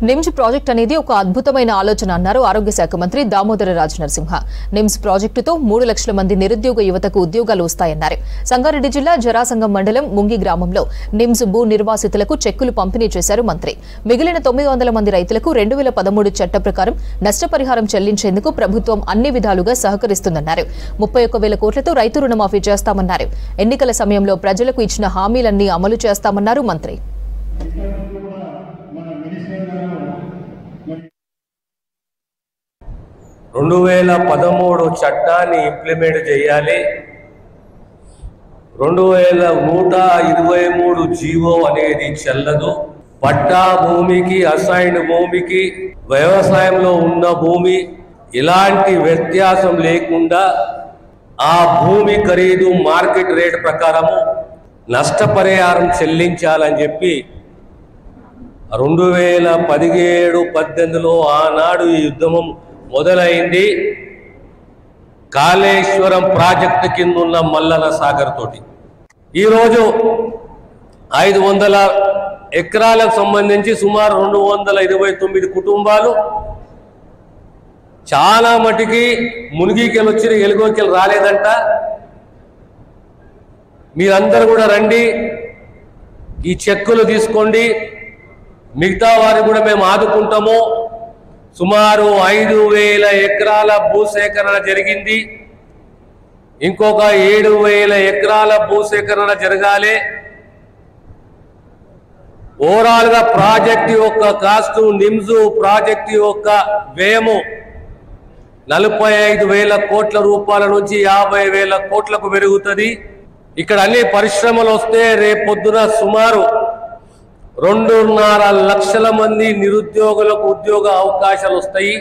NIMS project అనేది ఒక అద్భుతమైన ఆలోచన అన్నారు ఆరోగ్య శాఖ మంత్రి దామోదర రాజ నరసింహ. నిమ్స్ ప్రాజెక్టుతో 3 లక్షల మంది నిరుద్యోగ యువతకు ఉద్యోగాలు వస్తాయన్నారు. సంగారెడ్డి జిల్లా జరాసంగం మండలం ముంగి గ్రామంలో నిమ్స్ భూ నిర్వాసితులకు చెక్కులు పంపిణీ చేశారు మంత్రి. మిగిలిన 900 మంది రైతులకు 2013 చట్ట ప్రకారం నష్టపరిహారం చెల్లించేందుకు ప్రభుత్వం అన్ని విధాలుగా సహకరిస్తుందన్నారు. 31,000 కోట్లతో రైతు రుణమాఫీ చేస్తామన్నారు. ఎన్నికల సమయంలో ప్రజలకు ఇచ్చిన హామీలన్నీ అమలు చేస్తామన్నారు మంత్రి. 2013 చట్టాన్ని ఇంప్లిమెంట్ చేయాలి. 2123 జీవో అనేది చెల్లదు. పట్టా భూమికి, అసైన్డ్ భూమికి, వ్యవసాయంలో ఉన్న భూమి ఇలాంటి వ్యత్యాసం లేకుండా ఆ భూమి ఖరీదు మార్కెట్ రేట్ ప్రకారము నష్టపరిహారం చెల్లించాలని చెప్పి 2017-18లో ఆనాడు ఈ ఉద్యమం మొదలైంది. కాళేశ్వరం ప్రాజెక్టు కింద ఉన్న మల్లన సాగర్ తోటి ఈరోజు 500 ఎకరాలకు సంబంధించి సుమారు 229 కుటుంబాలు చాలా మటుకి మునిగికెళ్ళి వచ్చి ఎలుగోకెళ్ళి రాలేదంట. మీరందరూ కూడా రండి, ఈ చెక్కులు తీసుకోండి, మిగతా వారిని కూడా మేము ఆదుకుంటాము. సుమారు 5,000 ఎకరాల భూసేకరణ జరిగింది. ఇంకొక 7,000 ఎకరాల భూసేకరణ జరగాలి. ఓవరాల్ గా ప్రాజెక్టు యొక్క కాస్ట్, నిమ్స్ ప్రాజెక్టు యొక్క వ్యయము 45,000 కోట్ల రూపాయల నుంచి 50,000 కోట్లకు పెరుగుతుంది. ఇక్కడ అన్ని పరిశ్రమలు వస్తే రేపొద్దున సుమారు 2.5 లక్షల మంది నిరుద్యోగులకు ఉద్యోగ అవకాశాలు వస్తాయి.